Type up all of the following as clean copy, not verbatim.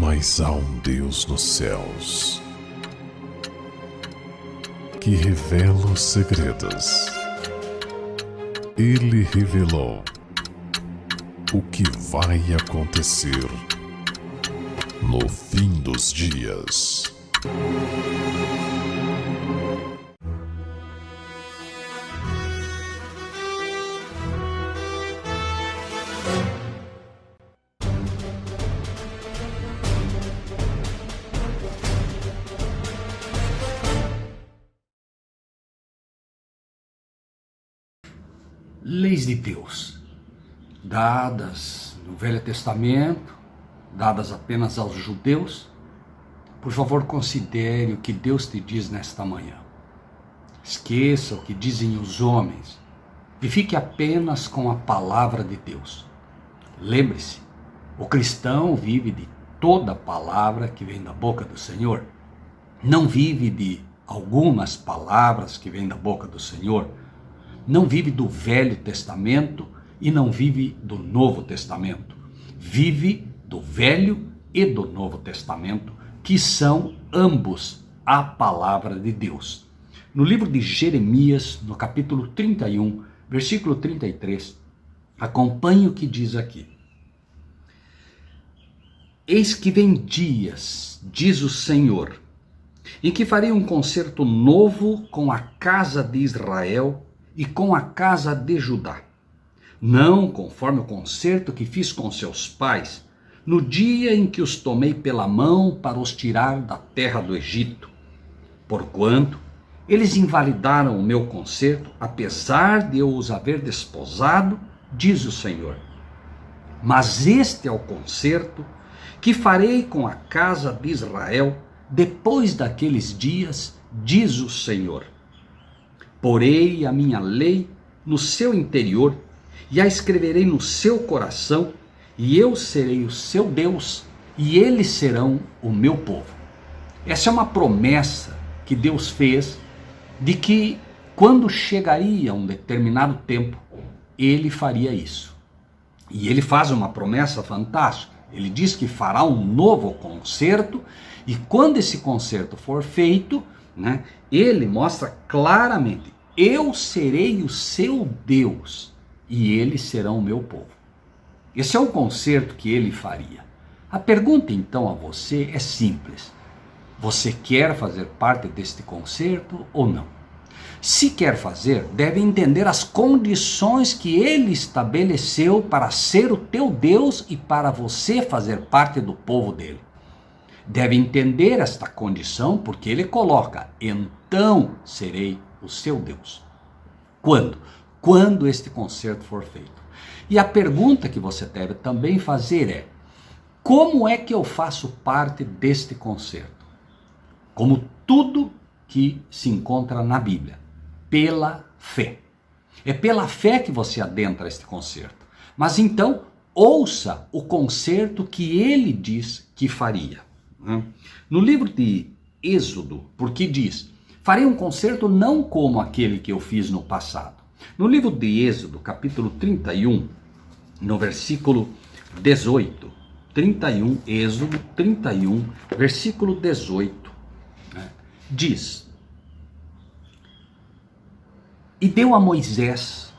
Mas há um Deus nos céus que revela os segredos. Ele revelou o que vai acontecer no fim dos dias. Leis de Deus, dadas no Velho Testamento, dadas apenas aos judeus. Por favor, considere o que Deus te diz nesta manhã. Esqueça o que dizem os homens e fique apenas com a palavra de Deus. Lembre-se, o cristão vive de toda palavra que vem da boca do Senhor. Não vive de algumas palavras que vêm da boca do Senhor. Não vive do Velho Testamento e não vive do Novo Testamento. Vive do Velho e do Novo Testamento, que são ambos a palavra de Deus. No livro de Jeremias, no capítulo 31, versículo 33, acompanhe o que diz aqui. Eis que vem dias, diz o Senhor, em que farei um concerto novo com a casa de Israel e com a casa de Judá, não conforme o concerto que fiz com seus pais, no dia em que os tomei pela mão para os tirar da terra do Egito. Porquanto eles invalidaram o meu concerto, apesar de eu os haver desposado, diz o Senhor. Mas este é o concerto que farei com a casa de Israel depois daqueles dias, diz o Senhor. Porei a minha lei no seu interior e a escreverei no seu coração, e eu serei o seu Deus e eles serão o meu povo. Essa é uma promessa que Deus fez de que quando chegaria um determinado tempo, ele faria isso. E ele faz uma promessa fantástica. Ele diz que fará um novo concerto, e quando esse concerto for feito, ele mostra claramente: eu serei o seu Deus e eles serão o meu povo. Esse é o concerto que ele faria. A pergunta então a você é simples: você quer fazer parte deste concerto ou não? Se quer fazer, deve entender as condições que ele estabeleceu para ser o teu Deus e para você fazer parte do povo dele. Deve entender esta condição porque ele coloca: então serei o seu Deus. Quando? Quando este concerto for feito. E a pergunta que você deve também fazer é: como é que eu faço parte deste concerto? Como tudo que se encontra na Bíblia, pela fé. É pela fé que você adentra este concerto. Mas então, ouça o concerto que ele diz que faria. No livro de Êxodo, porque diz: farei um concerto não como aquele que eu fiz no passado. No livro de Êxodo, capítulo 31, no versículo 18, Êxodo 31, versículo 18, diz: e deu a Moisés,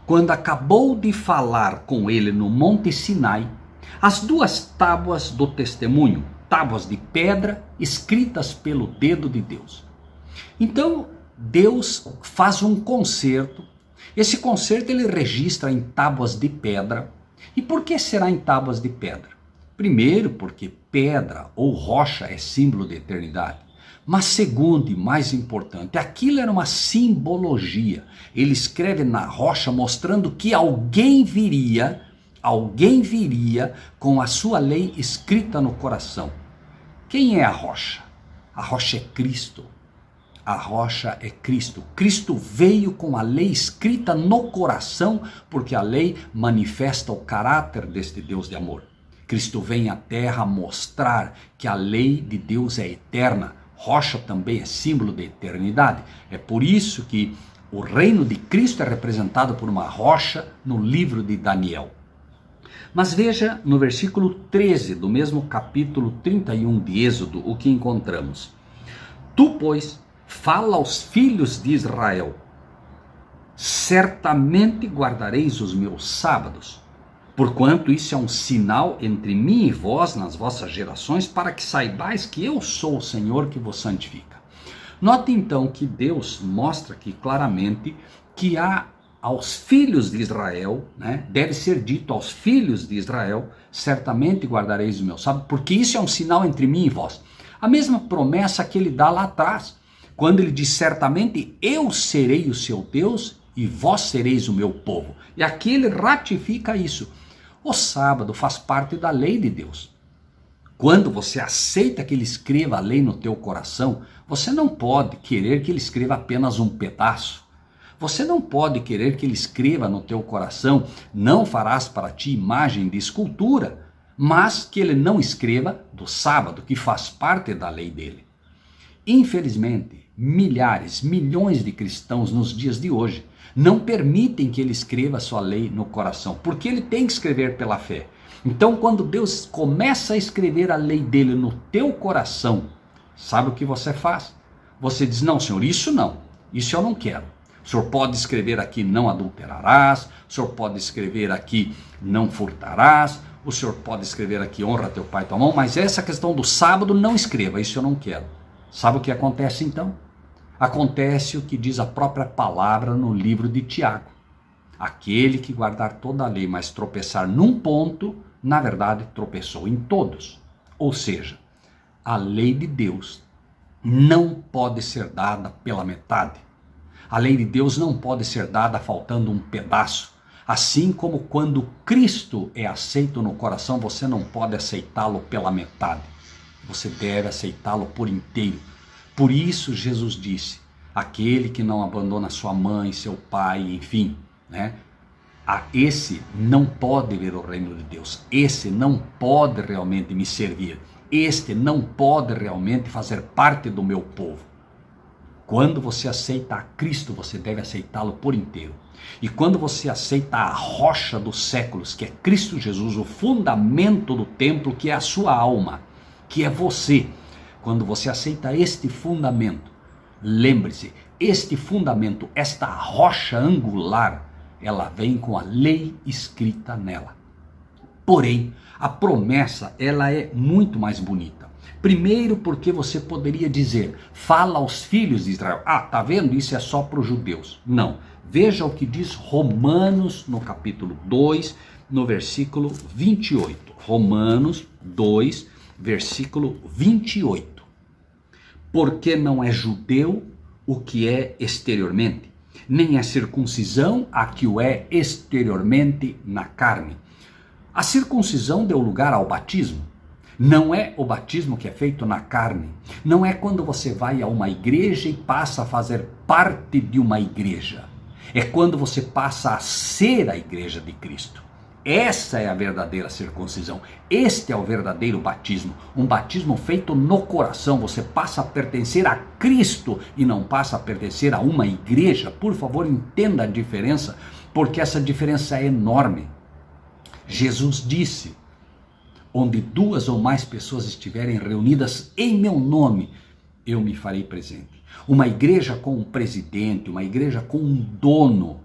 quando acabou de falar com ele no Monte Sinai, as 2 tábuas do testemunho, tábuas de pedra escritas pelo dedo de Deus. Então Deus faz um concerto. Esse concerto ele registra em tábuas de pedra. E por que será em tábuas de pedra? Primeiro, porque pedra ou rocha é símbolo de eternidade. Mas segundo e mais importante, aquilo era uma simbologia. Ele escreve na rocha mostrando que alguém viria com a sua lei escrita no coração. Quem é a rocha? A rocha é Cristo. A rocha é Cristo. Cristo veio com a lei escrita no coração, porque a lei manifesta o caráter deste Deus de amor. Cristo vem à terra mostrar que a lei de Deus é eterna. Rocha também é símbolo de eternidade. É por isso que o reino de Cristo é representado por uma rocha no livro de Daniel. Mas veja no versículo 13 do mesmo capítulo 31 de Êxodo o que encontramos. Tu, pois, fala aos filhos de Israel: certamente guardareis os meus sábados, porquanto isso é um sinal entre mim e vós nas vossas gerações, para que saibais que eu sou o Senhor que vos santifica. Note então que Deus mostra aqui claramente que aos filhos de Israel, deve ser dito aos filhos de Israel: certamente guardareis o meu sábado, porque isso é um sinal entre mim e vós. A mesma promessa que ele dá lá atrás, quando ele diz: certamente eu serei o seu Deus e vós sereis o meu povo. E aqui ele ratifica isso. O sábado faz parte da lei de Deus. Quando você aceita que ele escreva a lei no teu coração, você não pode querer que ele escreva apenas um pedaço. Você não pode querer que ele escreva no teu coração: não farás para ti imagem de escultura, mas que ele não escreva do sábado, que faz parte da lei dele. Infelizmente, milhares, milhões de cristãos nos dias de hoje não permitem que ele escreva sua lei no coração, porque ele tem que escrever pela fé. Então, quando Deus começa a escrever a lei dele no teu coração, sabe o que você faz? Você diz: não, Senhor, isso não, isso eu não quero. O Senhor pode escrever aqui: não adulterarás. O Senhor pode escrever aqui: não furtarás. O Senhor pode escrever aqui: honra teu pai e tua mãe. Mas essa questão do sábado, não escreva, isso eu não quero. Sabe o que acontece então? Acontece o que diz a própria palavra no livro de Tiago: aquele que guardar toda a lei, mas tropeçar num ponto, na verdade tropeçou em todos. Ou seja, a lei de Deus não pode ser dada pela metade. A lei de Deus não pode ser dada faltando um pedaço. Assim como quando Cristo é aceito no coração, você não pode aceitá-lo pela metade. Você deve aceitá-lo por inteiro. Por isso Jesus disse: aquele que não abandona sua mãe, seu pai, enfim, esse não pode ver o reino de Deus. Esse não pode realmente me servir. Este não pode realmente fazer parte do meu povo. Quando você aceita a Cristo, você deve aceitá-lo por inteiro. E quando você aceita a rocha dos séculos, que é Cristo Jesus, o fundamento do templo, que é a sua alma, que é você, quando você aceita este fundamento, lembre-se, este fundamento, esta rocha angular, ela vem com a lei escrita nela. Porém, a promessa, ela é muito mais bonita. Primeiro, porque você poderia dizer: fala aos filhos de Israel. Ah, tá vendo? Isso é só para os judeus. Não. Veja o que diz Romanos, no capítulo 2, no versículo 28. Romanos 2, versículo 28. Porque não é judeu o que é exteriormente, nem a circuncisão a que o é exteriormente na carne. A circuncisão deu lugar ao batismo. Não é o batismo que é feito na carne. Não é quando você vai a uma igreja e passa a fazer parte de uma igreja. É quando você passa a ser a igreja de Cristo. Essa é a verdadeira circuncisão. Este é o verdadeiro batismo. Um batismo feito no coração. Você passa a pertencer a Cristo e não passa a pertencer a uma igreja. Por favor, entenda a diferença, porque essa diferença é enorme. Jesus disse: onde 2 ou mais pessoas estiverem reunidas em meu nome, eu me farei presente. Uma igreja com um presidente, uma igreja com um dono,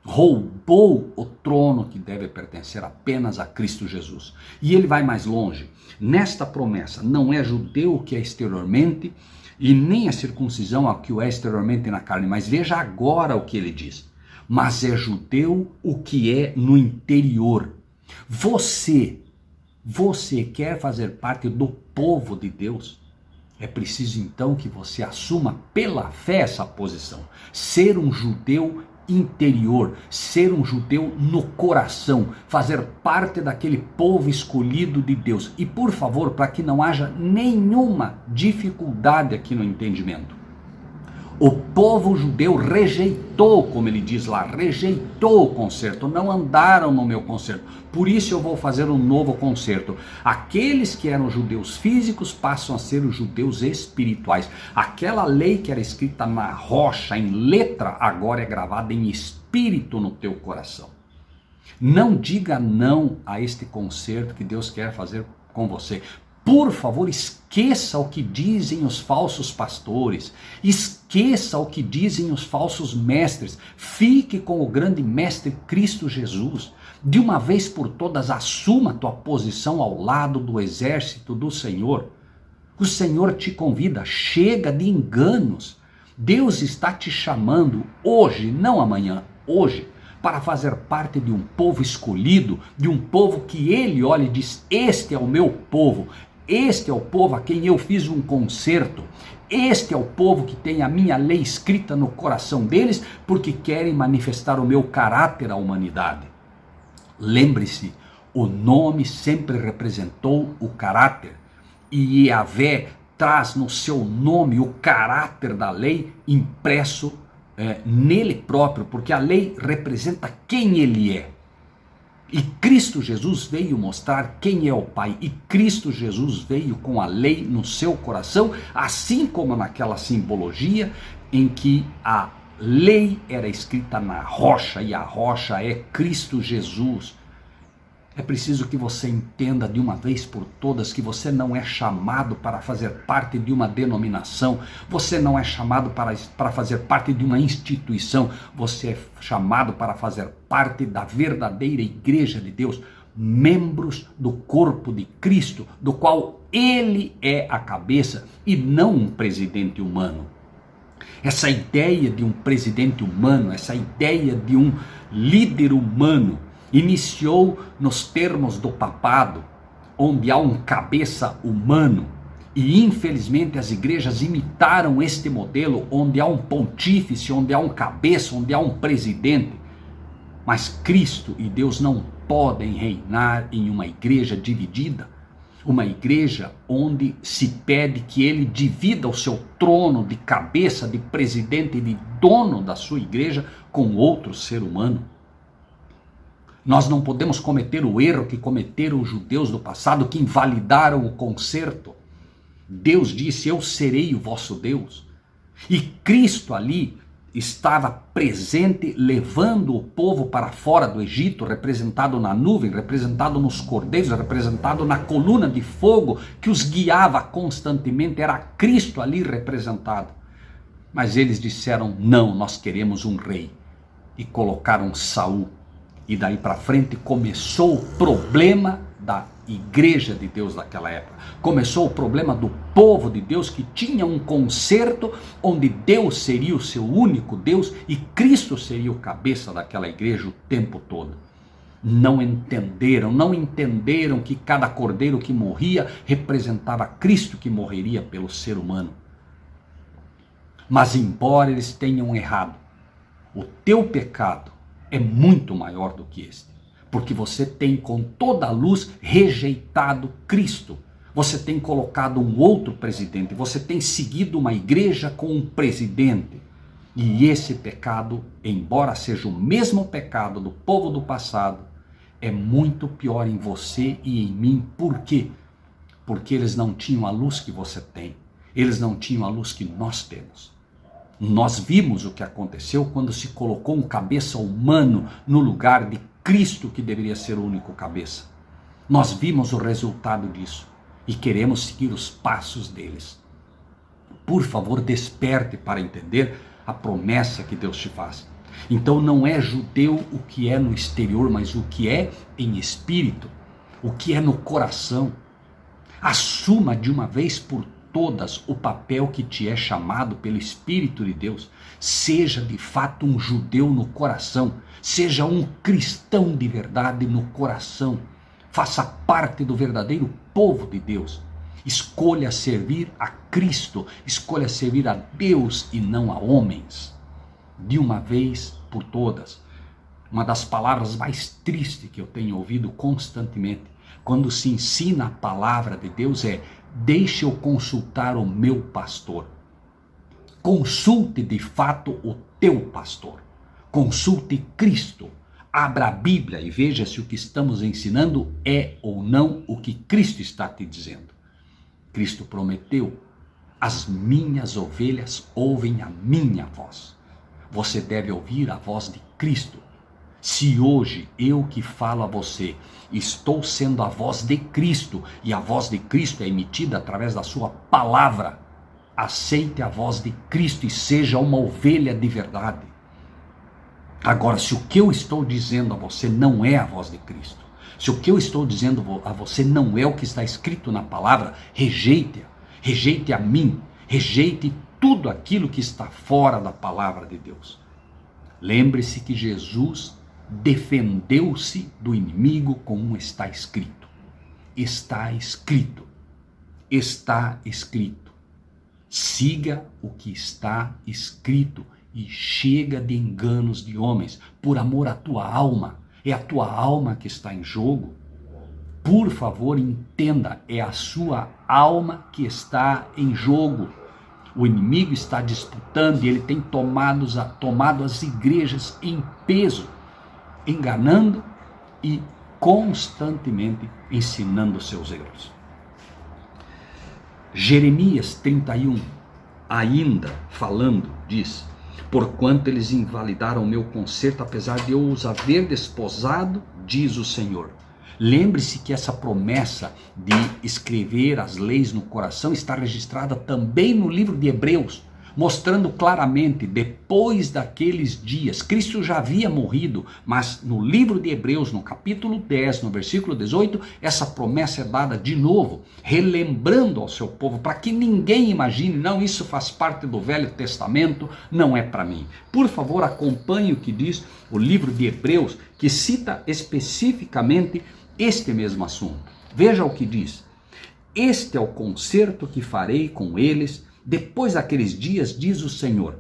roubou o trono que deve pertencer apenas a Cristo Jesus. E ele vai mais longe. Nesta promessa, não é judeu o que é exteriormente, e nem a circuncisão a que o é exteriormente na carne. Mas veja agora o que ele diz: mas é judeu o que é no interior. Você quer fazer parte do povo de Deus? É preciso então que você assuma pela fé essa posição. Ser um judeu interior, ser um judeu no coração, fazer parte daquele povo escolhido de Deus. E por favor, para que não haja nenhuma dificuldade aqui no entendimento, o povo judeu rejeitou, como ele diz lá, rejeitou o concerto, não andaram no meu concerto. Por isso eu vou fazer um novo concerto. Aqueles que eram judeus físicos passam a ser os judeus espirituais. Aquela lei que era escrita na rocha, em letra, agora é gravada em espírito no teu coração. Não diga não a este concerto que Deus quer fazer com você. Por favor, esqueça o que dizem os falsos pastores, esqueça o que dizem os falsos mestres, fique com o grande mestre Cristo Jesus. De uma vez por todas, assuma tua posição ao lado do exército do Senhor. O Senhor te convida, chega de enganos. Deus está te chamando hoje, não amanhã, hoje, para fazer parte de um povo escolhido, de um povo que Ele olha e diz: este é o meu povo. Este é o povo a quem eu fiz um concerto. Este é o povo que tem a minha lei escrita no coração deles, porque querem manifestar o meu caráter à humanidade. Lembre-se, o nome sempre representou o caráter. E Yahvé traz no seu nome o caráter da lei impresso nele próprio, porque a lei representa quem ele é. E Cristo Jesus veio mostrar quem é o Pai. E Cristo Jesus veio com a lei no seu coração, assim como naquela simbologia em que a lei era escrita na rocha, e a rocha é Cristo Jesus. É preciso que você entenda de uma vez por todas que você não é chamado para fazer parte de uma denominação, você não é chamado para fazer parte de uma instituição, você é chamado para fazer parte da verdadeira igreja de Deus, membros do corpo de Cristo, do qual Ele é a cabeça e não um presidente humano. Essa ideia de um presidente humano, essa ideia de um líder humano, iniciou nos termos do papado, onde há um cabeça humano, e infelizmente as igrejas imitaram este modelo, onde há um pontífice, onde há um cabeça, onde há um presidente. Mas Cristo e Deus não podem reinar em uma igreja dividida, uma igreja onde se pede que ele divida o seu trono de cabeça, de presidente e de dono da sua igreja com outro ser humano. Nós não podemos cometer o erro que cometeram os judeus do passado, que invalidaram o concerto. Deus disse: eu serei o vosso Deus. E Cristo ali estava presente, levando o povo para fora do Egito, representado na nuvem, representado nos cordeiros, representado na coluna de fogo que os guiava constantemente. Era Cristo ali representado. Mas eles disseram: não, nós queremos um rei. E colocaram Saul. E daí para frente começou o problema da igreja de Deus daquela época. Começou o problema do povo de Deus, que tinha um concerto onde Deus seria o seu único Deus e Cristo seria o cabeça daquela igreja o tempo todo. Não entenderam que cada cordeiro que morria representava Cristo que morreria pelo ser humano. Mas embora eles tenham errado, o teu pecado é muito maior do que este, porque você tem com toda a luz rejeitado Cristo, você tem colocado um outro presidente, você tem seguido uma igreja com um presidente, e esse pecado, embora seja o mesmo pecado do povo do passado, é muito pior em você e em mim. Por quê? Porque eles não tinham a luz que você tem, eles não tinham a luz que nós temos. Nós vimos o que aconteceu quando se colocou um cabeça humano no lugar de Cristo, que deveria ser o único cabeça. Nós vimos o resultado disso e queremos seguir os passos deles. Por favor, desperte para entender a promessa que Deus te faz. Então não é judeu o que é no exterior, mas o que é em espírito, o que é no coração. Assuma de uma vez por todas o papel que te é chamado pelo Espírito de Deus. Seja de fato um judeu no coração, seja um cristão de verdade no coração. Faça parte do verdadeiro povo de Deus. Escolha servir a Cristo, escolha servir a Deus e não a homens. De uma vez por todas. Uma das palavras mais tristes que eu tenho ouvido constantemente, quando se ensina a palavra de Deus, é: deixe eu consultar o meu pastor. Consulte de fato o teu pastor. Consulte Cristo. Abra a Bíblia e veja se o que estamos ensinando é ou não o que Cristo está te dizendo. Cristo prometeu: as minhas ovelhas ouvem a minha voz. Você deve ouvir a voz de Cristo. Se hoje eu que falo a você estou sendo a voz de Cristo, e a voz de Cristo é emitida através da sua palavra, aceite a voz de Cristo e seja uma ovelha de verdade. Agora, se o que eu estou dizendo a você não é a voz de Cristo, se o que eu estou dizendo a você não é o que está escrito na palavra, rejeite-a, rejeite a mim, rejeite tudo aquilo que está fora da palavra de Deus. Lembre-se que Jesus defendeu-se do inimigo como está escrito. Está escrito. Está escrito. Siga o que está escrito e chega de enganos de homens, por amor à tua alma. É a tua alma que está em jogo. Por favor, entenda, é a sua alma que está em jogo. O inimigo está disputando e ele tem tomado as igrejas em peso, enganando e constantemente ensinando seus erros. Jeremias 31, ainda falando, diz: porquanto eles invalidaram o meu conserto, apesar de eu os haver desposado, diz o Senhor. Lembre-se que essa promessa de escrever as leis no coração está registrada também no livro de Hebreus, mostrando claramente, depois daqueles dias, Cristo já havia morrido, mas no livro de Hebreus, no capítulo 10, no versículo 18, essa promessa é dada de novo, relembrando ao seu povo, para que ninguém imagine, não, isso faz parte do Velho Testamento, não é para mim. Por favor, acompanhe o que diz o livro de Hebreus, que cita especificamente este mesmo assunto. Veja o que diz: este é o concerto que farei com eles depois daqueles dias, diz o Senhor.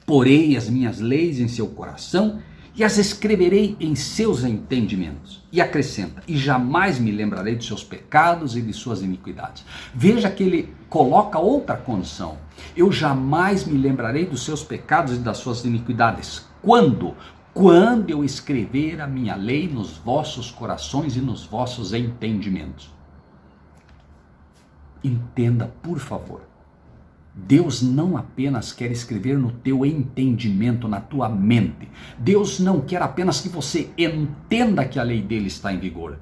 Porei as minhas leis em seu coração e as escreverei em seus entendimentos. E acrescenta: e jamais me lembrarei de seus pecados e de suas iniquidades. Veja que ele coloca outra condição: eu jamais me lembrarei dos seus pecados e das suas iniquidades. Quando? Quando eu escrever a minha lei nos vossos corações e nos vossos entendimentos. Entenda, por favor. Deus não apenas quer escrever no teu entendimento, na tua mente. Deus não quer apenas que você entenda que a lei dele está em vigor.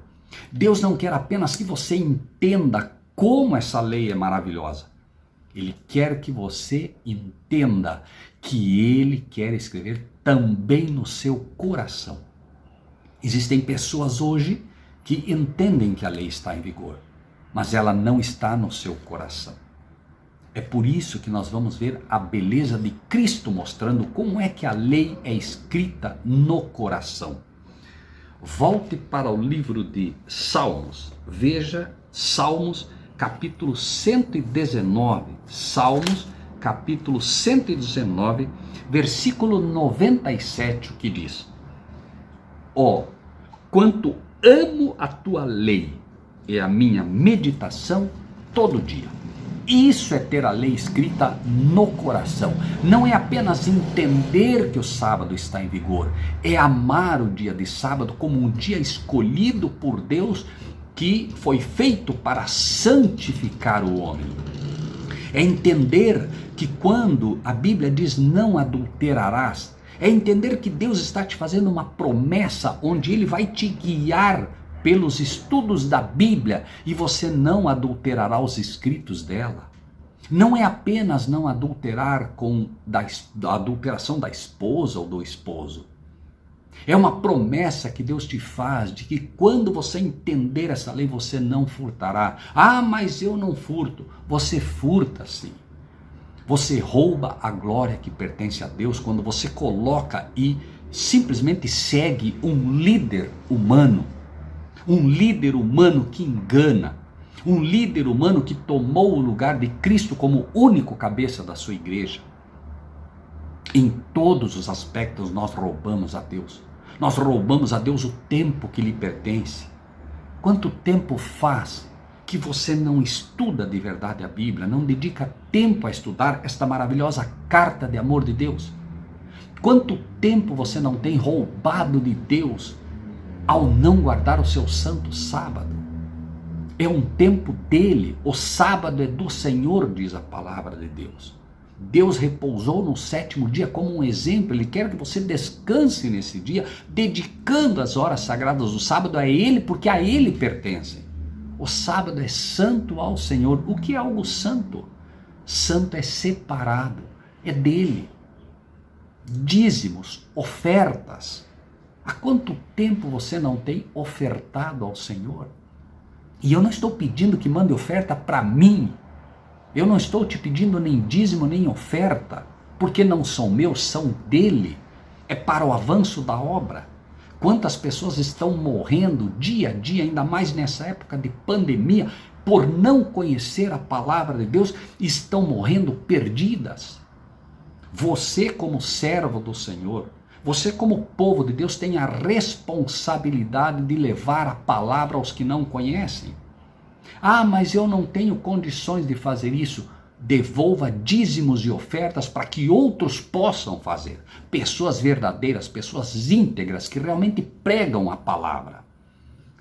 Deus não quer apenas que você entenda como essa lei é maravilhosa. Ele quer que você entenda que ele quer escrever também no seu coração. Existem pessoas hoje que entendem que a lei está em vigor, mas ela não está no seu coração. É por isso que nós vamos ver a beleza de Cristo mostrando como é que a lei é escrita no coração. Volte para o livro de Salmos. Veja Salmos capítulo 119. Salmos capítulo 119, versículo 97, o que diz: ó, quanto amo a tua lei, é a minha meditação todo dia. Isso é ter a lei escrita no coração. Não é apenas entender que o sábado está em vigor, é amar o dia de sábado como um dia escolhido por Deus, que foi feito para santificar o homem. É entender que quando a Bíblia diz não adulterarás, é entender que Deus está te fazendo uma promessa onde Ele vai te guiar pelos estudos da Bíblia e você não adulterará os escritos dela. Não é apenas não adulterar com a adulteração da esposa ou do esposo. É uma promessa que Deus te faz de que quando você entender essa lei, você não furtará. Ah, mas eu não furto. Você furta sim. Você rouba a glória que pertence a Deus quando você coloca e simplesmente segue um líder humano. Um líder humano que engana. Um líder humano que tomou o lugar de Cristo como único cabeça da sua igreja. Em todos os aspectos nós roubamos a Deus. Nós roubamos a Deus o tempo que lhe pertence. Quanto tempo faz que você não estuda de verdade a Bíblia, não dedica tempo a estudar esta maravilhosa carta de amor de Deus? Quanto tempo você não tem roubado de Deus ao não guardar o seu santo sábado? É um tempo dele, o sábado é do Senhor, diz a palavra de Deus. Deus repousou no sétimo dia como um exemplo. Ele quer que você descanse nesse dia, dedicando as horas sagradas. O sábado a Ele, porque a Ele pertencem. O sábado é santo ao Senhor. O que é algo santo? Santo é separado, é dele. Dízimos, ofertas. Há quanto tempo você não tem ofertado ao Senhor? E eu não estou pedindo que mande oferta para mim. Eu não estou te pedindo nem dízimo nem oferta, porque não são meus, são dele. É para o avanço da obra. Quantas pessoas estão morrendo dia a dia, ainda mais nessa época de pandemia, por não conhecer a palavra de Deus, estão morrendo perdidas. Você, como servo do Senhor, você, como povo de Deus, tem a responsabilidade de levar a palavra aos que não conhecem. Ah, mas eu não tenho condições de fazer isso. Devolva dízimos e ofertas para que outros possam fazer. Pessoas verdadeiras, pessoas íntegras que realmente pregam a palavra.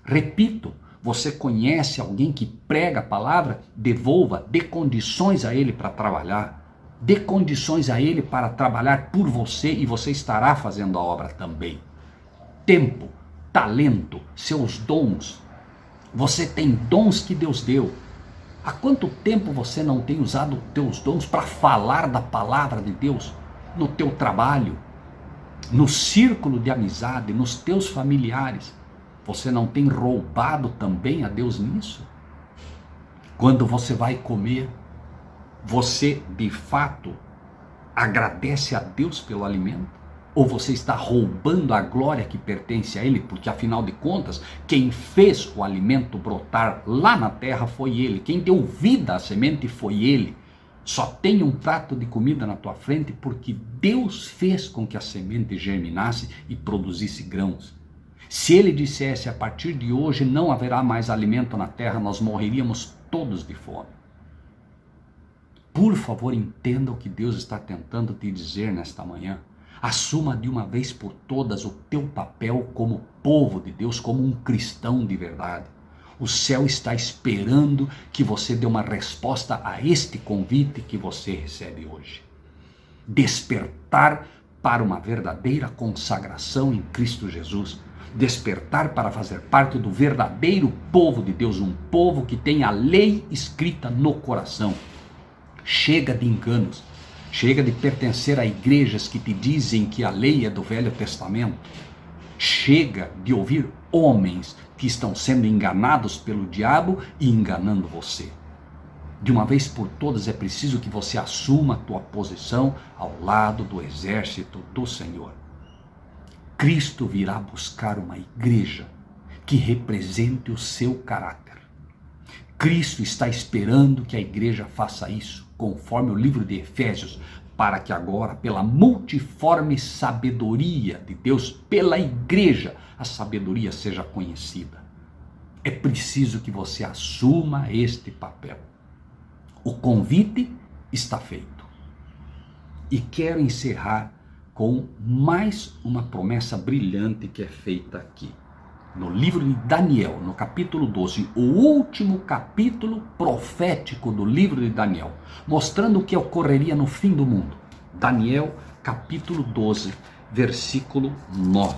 Repito, você conhece alguém que prega a palavra? Devolva, dê condições a ele para trabalhar. Dê condições a ele para trabalhar por você e você estará fazendo a obra também. Tempo, talento, seus dons. Você tem dons que Deus deu. Há quanto tempo você não tem usado os teus dons para falar da palavra de Deus no teu trabalho, no círculo de amizade, nos teus familiares? Você não tem roubado também a Deus nisso? Quando você vai comer, você de fato agradece a Deus pelo alimento? Ou você está roubando a glória que pertence a Ele? Porque afinal de contas, quem fez o alimento brotar lá na terra foi Ele. Quem deu vida à semente foi Ele. Só tem um prato de comida na tua frente porque Deus fez com que a semente germinasse e produzisse grãos. Se Ele dissesse, a partir de hoje não haverá mais alimento na terra, nós morreríamos todos de fome. Por favor, entenda o que Deus está tentando te dizer nesta manhã. Assuma de uma vez por todas o teu papel como povo de Deus, como um cristão de verdade. O céu está esperando que você dê uma resposta a este convite que você recebe hoje. Despertar para uma verdadeira consagração em Cristo Jesus. Despertar para fazer parte do verdadeiro povo de Deus, um povo que tem a lei escrita no coração. Chega de enganos. Chega de pertencer a igrejas que te dizem que a lei é do Velho Testamento. Chega de ouvir homens que estão sendo enganados pelo diabo e enganando você. De uma vez por todas é preciso que você assuma a tua posição ao lado do exército do Senhor. Cristo virá buscar uma igreja que represente o seu caráter. Cristo está esperando que a igreja faça isso, conforme o livro de Efésios, para que agora, pela multiforme sabedoria de Deus, pela igreja, a sabedoria seja conhecida. É preciso que você assuma este papel. O convite está feito. E quero encerrar com mais uma promessa brilhante que é feita aqui. No livro de Daniel, no capítulo 12, o último capítulo profético do livro de Daniel, mostrando o que ocorreria no fim do mundo. Daniel, capítulo 12, versículo 9.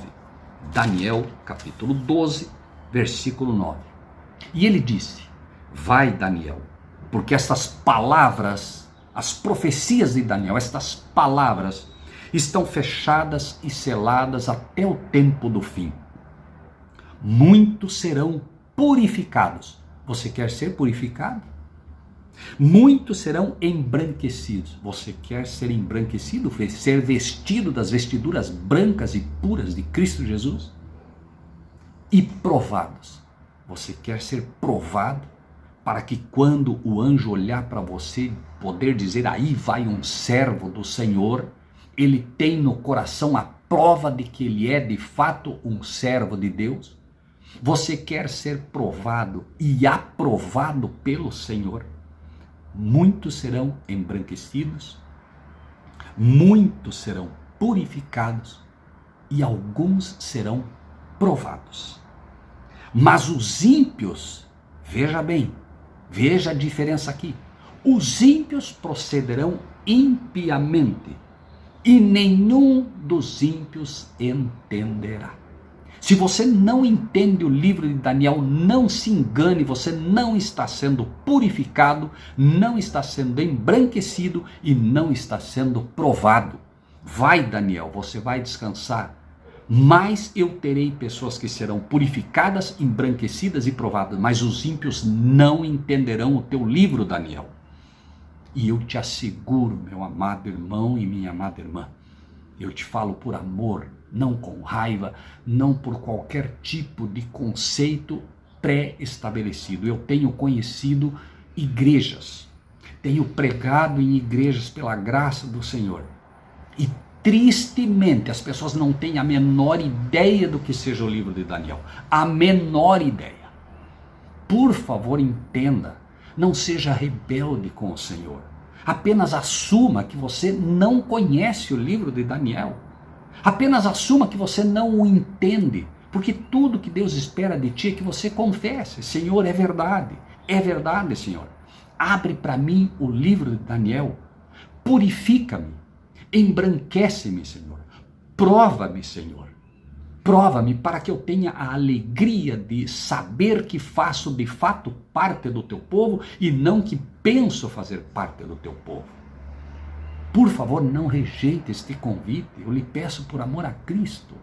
Daniel, capítulo 12, versículo 9. E ele disse: vai, Daniel, porque estas palavras, as profecias de Daniel, estas palavras estão fechadas e seladas até o tempo do fim. Muitos serão purificados. Você quer ser purificado? Muitos serão embranquecidos. Você quer ser embranquecido? Ser vestido das vestiduras brancas e puras de Cristo Jesus? E provados. Você quer ser provado para que quando o anjo olhar para você, poder dizer, aí vai um servo do Senhor, ele tem no coração a prova de que ele é de fato um servo de Deus? Você quer ser provado e aprovado pelo Senhor? Muitos serão embranquecidos, muitos serão purificados e alguns serão provados. Mas os ímpios, veja bem, veja a diferença aqui. Os ímpios procederão impiamente, e nenhum dos ímpios entenderá. Se você não entende o livro de Daniel, não se engane, você não está sendo purificado, não está sendo embranquecido e não está sendo provado. Vai, Daniel, você vai descansar, mas eu terei pessoas que serão purificadas, embranquecidas e provadas, mas os ímpios não entenderão o teu livro, Daniel. E eu te asseguro, meu amado irmão e minha amada irmã, eu te falo por amor, não com raiva, não por qualquer tipo de conceito pré-estabelecido. Eu tenho conhecido igrejas, tenho pregado em igrejas pela graça do Senhor. E tristemente as pessoas não têm a menor ideia do que seja o livro de Daniel. A menor ideia. Por favor, entenda, não seja rebelde com o Senhor. Apenas assuma que você não conhece o livro de Daniel. Apenas assuma que você não o entende, porque tudo que Deus espera de ti é que você confesse: Senhor, é verdade, Senhor. Abre para mim o livro de Daniel, purifica-me, embranquece-me, Senhor, prova-me, Senhor. Prova-me para que eu tenha a alegria de saber que faço de fato parte do teu povo e não que penso fazer parte do teu povo. Por favor, não rejeite este convite, eu lhe peço por amor a Cristo.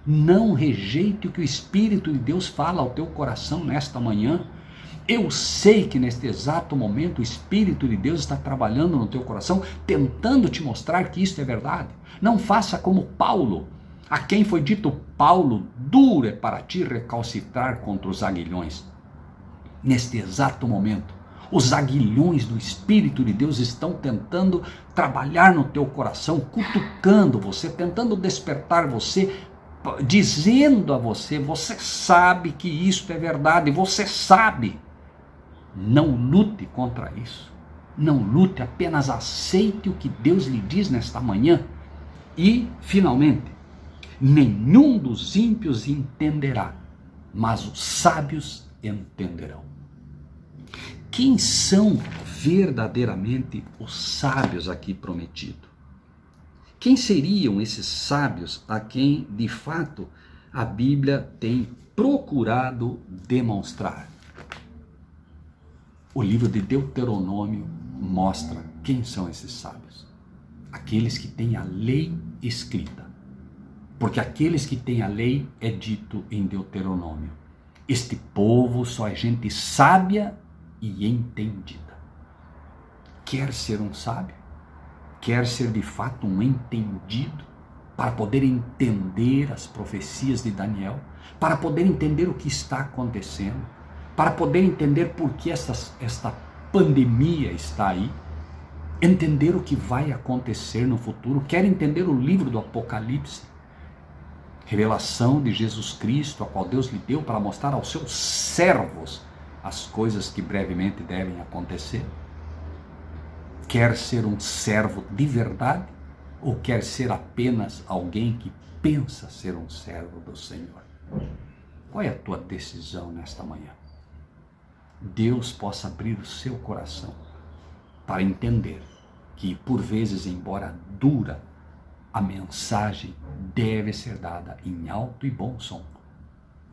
Não rejeite o que o Espírito de Deus fala ao teu coração nesta manhã. Eu sei que neste exato momento o Espírito de Deus está trabalhando no teu coração, tentando te mostrar que isto é verdade. Não faça como Paulo, a quem foi dito: Paulo, duro é para ti recalcitrar contra os aguilhões. Neste exato momento, os aguilhões do Espírito de Deus estão tentando trabalhar no teu coração, cutucando você, tentando despertar você, dizendo a você: você sabe que isto é verdade, você sabe. Não lute contra isso, não lute, apenas aceite o que Deus lhe diz nesta manhã. E, finalmente, nenhum dos ímpios entenderá, mas os sábios entenderão. Quem são verdadeiramente os sábios aqui prometidos? Quem seriam esses sábios a quem, de fato, a Bíblia tem procurado demonstrar? O livro de Deuteronômio mostra quem são esses sábios. Aqueles que têm a lei escrita. Porque aqueles que têm a lei, é dito em Deuteronômio: este povo só é gente sábia e entendida. Quer ser um sábio? Quer ser de fato um entendido? Para poder entender as profecias de Daniel? Para poder entender o que está acontecendo? Para poder entender por que esta pandemia está aí? Entender o que vai acontecer no futuro? Quer entender o livro do Apocalipse? Revelação de Jesus Cristo, a qual Deus lhe deu para mostrar aos seus servos as coisas que brevemente devem acontecer? Quer ser um servo de verdade ou quer ser apenas alguém que pensa ser um servo do Senhor? Qual é a tua decisão nesta manhã? Deus possa abrir o seu coração para entender que, por vezes, embora dura, a mensagem deve ser dada em alto e bom som.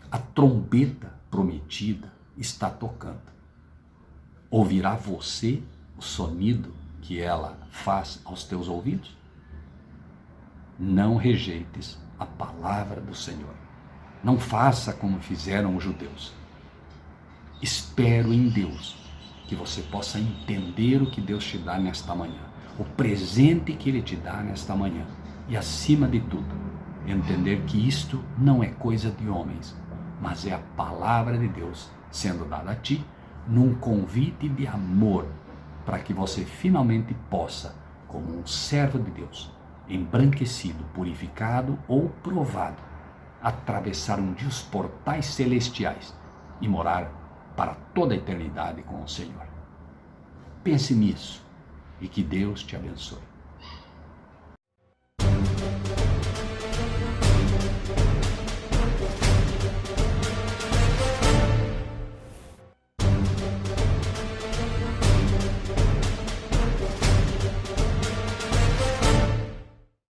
A trombeta prometida está tocando. Ouvirá você o sonido que ela faz aos teus ouvidos? Não rejeites a palavra do Senhor. Não faça como fizeram os judeus. Espero em Deus que você possa entender o que Deus te dá nesta manhã, o presente que Ele te dá nesta manhã. E, acima de tudo, entender que isto não é coisa de homens, mas é a palavra de Deus sendo dada a ti num convite de amor, para que você finalmente possa, como um servo de Deus, embranquecido, purificado ou provado, atravessar um dia os portais celestiais e morar para toda a eternidade com o Senhor. Pense nisso e que Deus te abençoe.